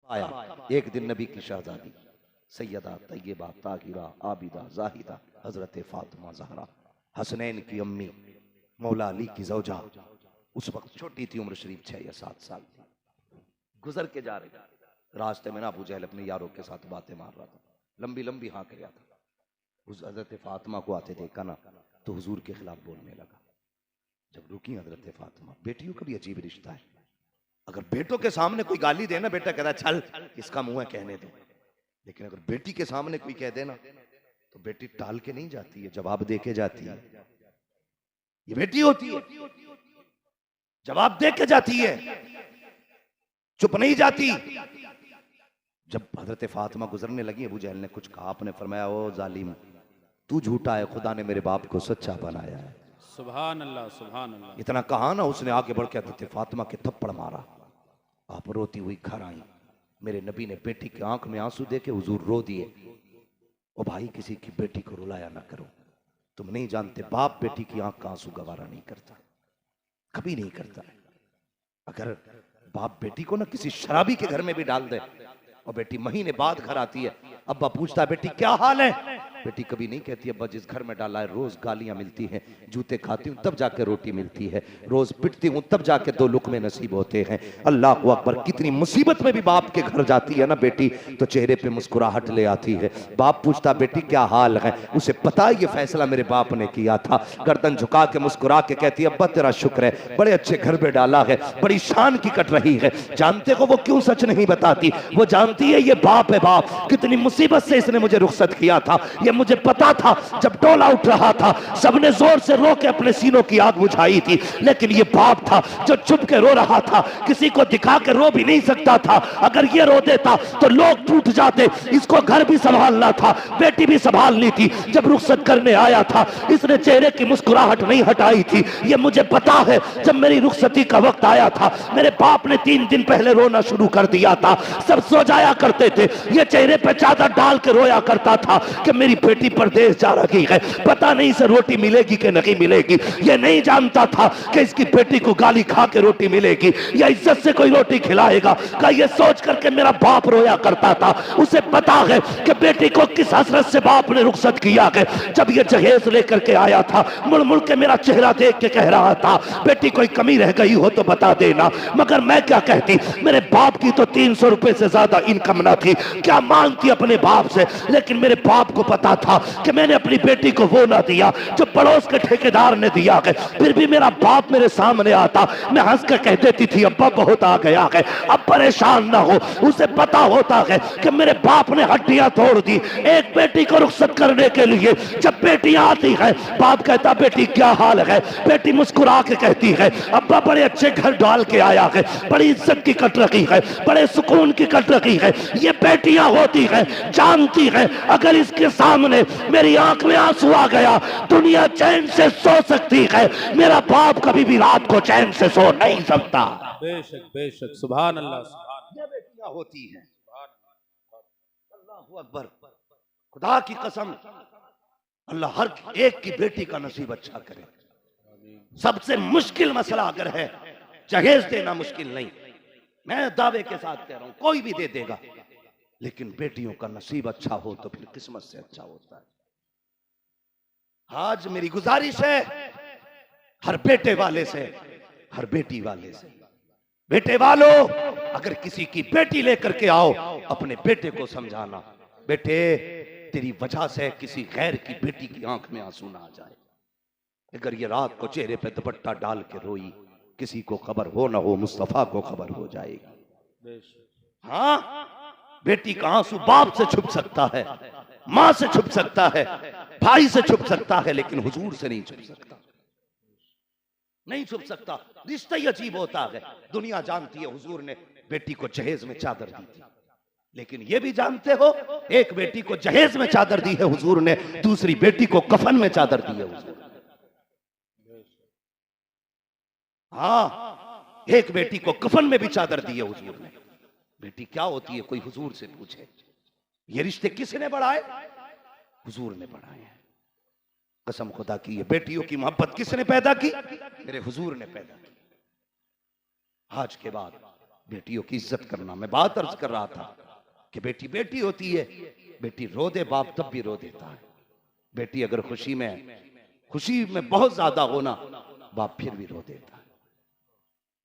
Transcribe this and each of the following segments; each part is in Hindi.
आया एक दिन नबी की शहजादी सैयदा तैयबा ताहिरा आबिदा जाहिदा हजरत फातिमा जहरा हसनैन की अम्मी मौला अली की जौजा, उस वक्त छोटी थी, उम्र शरीफ 6 या 7 साल थी। गुजर के जा रही, रास्ते में ना अबू जहल अपने यारों के साथ बातें मार रहा था, लंबी लंबी हाँक रहा था। उस हजरत फातिमा को आते देखा ना तो हुजूर के खिलाफ बोलने लगा। जब रुकी हजरत फातिमा, बेटियों का भी अजीब रिश्ता है, अगर बेटों के सामने कोई गाली देना बेटा कहता चल इसका मुंह है कहने दो, लेकिन अगर बेटी के सामने कोई कह देना तो बेटी टाल के नहीं जाती है, जवाब दे के जाती है। ये बेटी होती है, जवाब दे के जाती है, चुप नहीं जाती। जब हजरत फातिमा गुजरने लगी अबू जहल ने कुछ कहा, आपने फरमाया ओ जालिम तू झूठा है, खुदा ने मेरे बाप को सच्चा बनाया है। सुभान अल्लाह सुभान अल्लाह। इतना कहा ना उसने आगे बढ़ के हजरत फातिमा के थप्पड़ मारा। आप रोती हुई घर आई, मेरे नबी ने बेटी की आंख में आंसू देके हुजूर रो दिए। ओ भाई किसी की बेटी को रुलाया ना करो, तुम नहीं जानते बाप बेटी की आंख का आंसू गवारा नहीं करता, कभी नहीं करता। अगर बाप बेटी को ना किसी शराबी के घर में भी डाल दे और बेटी महीने बाद घर आती है, अब्बा पूछता है बेटी क्या हाल है, बेटी कभी नहीं कहती अब्बा जिस घर में डाला है रोज गालियां मिलती हैं, जूते खाती हूँ तब जाके रोटी मिलती है, रोज पिटती हूँ तब जाके 2 लुक़मे नसीब होते हैं। अल्लाह अकबर, कितनी मुसीबत में भी बाप के घर जाती है ना बेटी तो चेहरे पे मुस्कुराहट ले आती है। बाप पूछता बेटी क्या हाल है, उसे पता है ये फैसला मेरे बाप ने किया था, गर्दन झुका के मुस्कुरा के कहती है अब्बा तेरा शुक्र है, बड़े अच्छे घर में डाला है, बड़ी शान की कट रही है। जानते हो वो क्यों सच नहीं बताती, वो जानती है ये बाप है, बाप कितनी मुसीबत से इसने मुझे रुखसत किया था, ये मुझे पता था। जब टोला उठ रहा था सबने जोर से रो के अपने सीनों की आग बुझाई थी, लेकिन ये बाप था जो चुप के रो रहा था, किसी को दिखा के रो भी नहीं सकता था। अगर ये रो देता तो लोग टूट जाते, इसको घर भी संभालना था, बेटी भी संभालनी थी। जब रुखसत करने आया था इसने चेहरे की मुस्कुराहट नहीं हटाई थी, ये मुझे पता है। जब मेरी रुखसती का वक्त आया था मेरे बाप ने 3 दिन पहले रोना शुरू कर दिया था, सब सो जाया करते थे, ये चेहरे पे चादर डाल के रोया करता था कि मेरी बेटी परदेश जा रही है, पता नहीं इसे रोटी मिलेगी कि नहीं मिलेगी। ये नहीं जानता था कि इसकी बेटी को गाली खा के रोटी मिलेगी या इज्जत से कोई रोटी खिलाएगा का, ये सोच करके मेरा बाप रोया करता था। उसे पता है कि बेटी को किस हसरत से बाप ने रुखसत किया है। जब ये जहेज लेकर के आया था मुड़ मुड़ के मेरा चेहरा देख के कह रहा था बेटी कोई कमी रह गई हो तो बता देना, मगर मैं क्या कहती, मेरे बाप की तो 300 रुपए से ज्यादा इनकम ना थी, क्या मांगती अपने बाप से। लेकिन मेरे बाप को पता था कि मैंने अपनी बेटी को वो ना दिया जो पड़ोस के ठेकेदार ने दिया है। फिर भी मेरा बाप मेरे सामने आता, मैं हंस कर कह देती थी अब्बा बहुत आ गया है, अब परेशान ना हो। उसे पता होता है कि मेरे बाप ने हड्डियां तोड़ दी एक बेटी को रुखसत करने के लिए। जब बेटी आती है बाप कहता बेटी क्या हाल है, बेटी मुस्कुरा के कहती है अब्बा बड़े अच्छे घर डाल के आया है, बड़ी इज्जत की कट रखी है, बड़े सुकून की कट रखी है। ये बेटियां होती है जानती है अगर इसके सामने मेरी आंख में आंसू आ गया दुनिया चैन से सो सकती है, मेरा बाप कभी भी रात को चैन से सो नहीं सकता। बेशक बेशक सुभान अल्लाह सुभान। ये बेटियां होती हैं। अल्लाहू अकबर, खुदा की कसम अल्लाह हर एक की बेटी का नसीब अच्छा करे। सबसे मुश्किल मसला अगर है जहेज देना मुश्किल नहीं, मैं दावे के साथ कह रहा हूं कोई भी दे देगा, लेकिन बेटियों का नसीब अच्छा हो तो फिर किस्मत से अच्छा होता है। आज मेरी गुजारिश है हर बेटे वाले से, हर बेटी वाले से, बेटे वालों अगर किसी की बेटी लेकर के आओ अपने बेटे को समझाना बेटे तेरी वजह से किसी गैर की बेटी की आंख में आंसू ना आ जाए। अगर ये रात को चेहरे पे दुपट्टा डाल के रोई किसी को खबर हो ना हो मुस्तफा को खबर हो जाएगी। हाँ बेटी का आंसू बाप से छुप सकता है, मां से छुप सकता है, भाई से छुप सकता है, लेकिन हुजूर से नहीं छुप सकता, नहीं छुप सकता। रिश्ता ही अजीब होता है। दुनिया जानती है हुजूर ने बेटी को जहेज में चादर दी थी, लेकिन ये भी जानते हो एक बेटी को जहेज में चादर दी है हुजूर ने, दूसरी बेटी को कफन में चादर दी है हुजूर। हाँ एक बेटी को कफन में भी चादर दी है हुजूर ने। बेटी क्या होती है कोई हुजूर से पूछे। ये रिश्ते किसने बढ़ाए, हुजूर ने बढ़ाए हैं। कसम खुदा की ये बेटियों की मोहब्बत किसने पैदा की, मेरे हुजूर ने पैदा की। आज के बाद बेटियों की इज्जत करना। मैं बात अर्ज कर रहा था कि बेटी बेटी होती है, बेटी रो दे बाप तब भी रो देता है। बेटी अगर खुशी में बहुत ज्यादा होना, बाप फिर भी रो देता है।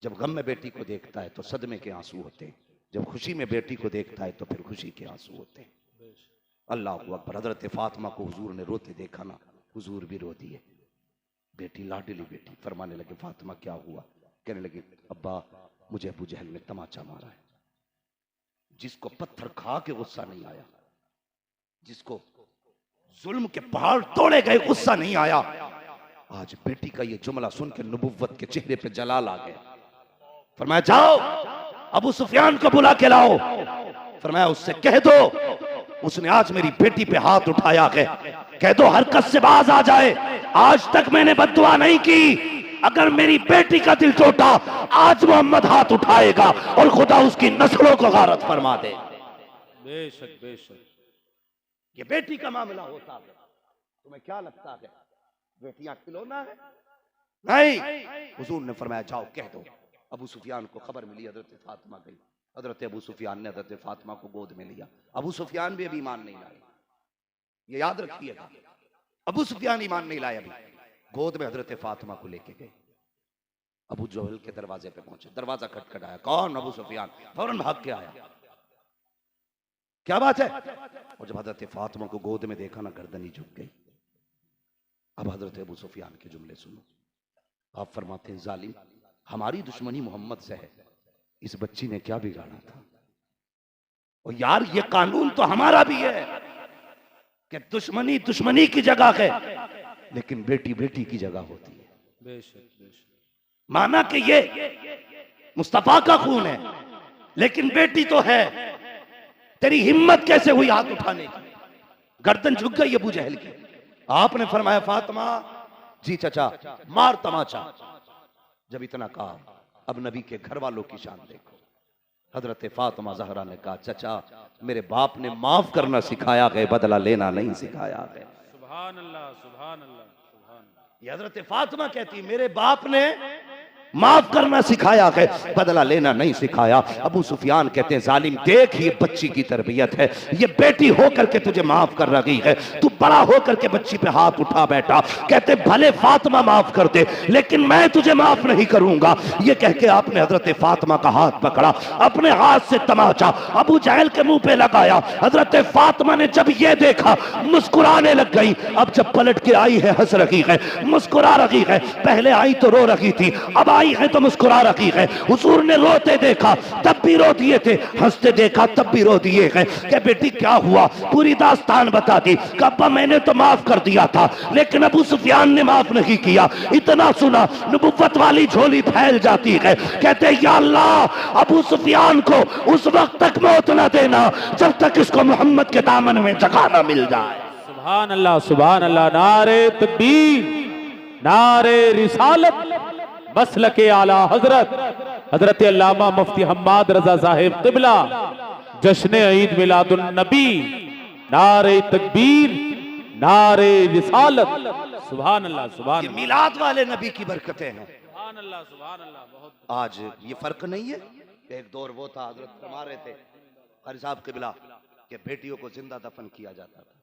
जब गम में बेटी को देखता है तो सदमे के आंसू होते हैं, जब खुशी में बेटी को देखता है तो फिर खुशी के आंसू होते हैं। अल्लाह अकबर। हजरत फातिमा को हुजूर ने रोते देखा ना, हुजूर भी रो दिए। बेटी लाडली बेटी। फरमाने लगे फातिमा क्या हुआ? कहने लगी अब्बा मुझे अबू जहल ने तमाचा मारा है। जिसको पत्थर खा के गुस्सा नहीं आया, जिसको जुल्म के पहाड़ तोड़े गए गुस्सा नहीं आया, आज बेटी का ये जुमला सुन के नबुव्वत के चेहरे पे जलाल आ गया। फरमाया जाओ अबू सुफियान को बुला के लाओ। फरमाया उससे कह दो उसने आज मेरी बेटी पे हाथ उठाया है, कह दो हरकत से बाज आ जाए। आज तक मैंने बद्दुआ नहीं की, अगर मेरी बेटी का दिल टूटा आज मोहम्मद हाथ उठाएगा और खुदा उसकी नस्लों को गारत फरमा दे। बेशक बेशक। ये बेटी का मामला होता है। तुम्हें क्या लगता है बेटियां खिलौना है? नहीं। हुजूर ने फरमाया जाओ कह दो। अबू सुफियान को खबर मिली, हजरत फातिमा गई। हजरत अबू सुफियान ने हजरत फातिमा को गोद में लिया। अबू सुफियान भी अभी ईमान नहीं लाए, ये याद रखिएगा। अबू सुफियान ईमान नहीं लाए अभी। गोद में हजरत फातिमा को लेके गए। अबू जहल के दरवाजे पे पहुंचे, दरवाजा खटखटाया। कौन? अबू सुफियान। फौरन भाग के आया। क्या बात है? और जब हजरत फातिमा को गोद में देखा ना, गर्दन ही झुक गई। अब हजरत अबू सुफियान के जुमले सुनो। आप फरमाते हैं जालिम, हमारी दुश्मनी मोहम्मद से है, इस बच्ची ने क्या बिगाड़ा था? और यार ये कानून तो हमारा भी है कि दुश्मनी दुश्मनी की जगह है, लेकिन बेटी बेटी की जगह होती है। बेशक बेशक। माना कि ये मुस्तफा का खून है, लेकिन बेटी तो है। तेरी हिम्मत कैसे हुई हाथ उठाने की? गर्दन झुक गई अबू जहल की। आपने फरमाया फातिमा, जी चचा, मार तमाचा। जब इतना कहा, अब नबी के घर वालों की शान देखो। हजरत फातिमा जहरा ने कहा चचा, मेरे बाप ने माफ करना सिखाया है, बदला लेना नहीं सिखाया है। सुभान अल्लाह सुभान अल्लाह सुभान अल्लाह। ये हजरत फातिमा कहती मेरे बाप ने माफ करना सिखाया है, बदला लेना नहीं सिखाया। अबू सुफियान कहते हैं जालिम देख ये बच्ची की तरबियत है, ये बेटी होकर के तुझे माफ कर रही है, तू बड़ा होकर के बच्ची पे हाथ उठा बैठा। कहते भले फातिमा माफ कर दे, लेकिन मैं तुझे माफ नहीं करूंगा। ये कह के आपने हजरत फातिमा का हाथ पकड़ा, अपने हाथ से तमाचा अबू जहल के मुंह पे लगाया। हजरत फातिमा ने जब ये देखा मुस्कुराने लग गई। अब जब पलट के आई है हंस रही है, मुस्कुरा रही है। पहले आई तो रो रही थी, अब आई है तो मुस्कुरा रही है। हुजूर ने रोते देखा तब भी रो दिए थे, हंसते देखा तब भी रो दिए हैं। क्या बेटी क्या हुआ? पूरी दास्तान बता दी। अब्बा मैंने तो माफ कर दिया था, लेकिन अबू सुफियान ने माफ नहीं किया। इतना सुना नबुव्वत वाली झोली फैल जाती है। कहते या अल्लाह अबू सुफियान को उस वक्त तक मौत न देना जब तक इसको मोहम्मद के दामन में जगह न मिल जाए। सुभान अल्लाह सुभान अल्लाह। नारे तकबीर, नारे रिसालत, मसलके आला हजरत हजरत अल्लामा मुफ्ती हम्माद रजा साहिब क़िबला, जश्न ईद मिलादुन नबी, नारे तकबीर, नारे रिसालत। सुभान अल्लाह सुभान अल्लाह। मिलाद वाले नबी की बरकतें हैं। सुभान अल्लाह सुभान अल्लाह। बहुत आज ये फर्क नहीं है। एक दौर वो था, हजरत फरमा रहे थे कारी साहब क़िबला कि बेटियों को जिंदा दफन किया जाता था।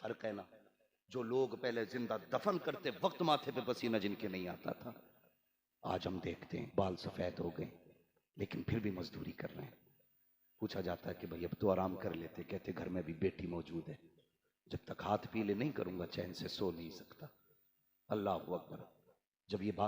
फर्क है ना, जो लोग पहले जिंदा दफन करते वक्त माथे पे पसीना जिनके नहीं आता था, आज हम देखते हैं बाल सफेद हो गए, लेकिन फिर भी मजदूरी कर रहे हैं। पूछा जाता है कि भाई अब तो आराम कर लेते, कहते घर में भी बेटी मौजूद है, जब तक हाथ पीले नहीं करूंगा चैन से सो नहीं सकता। अल्लाह अकबर। जब ये बात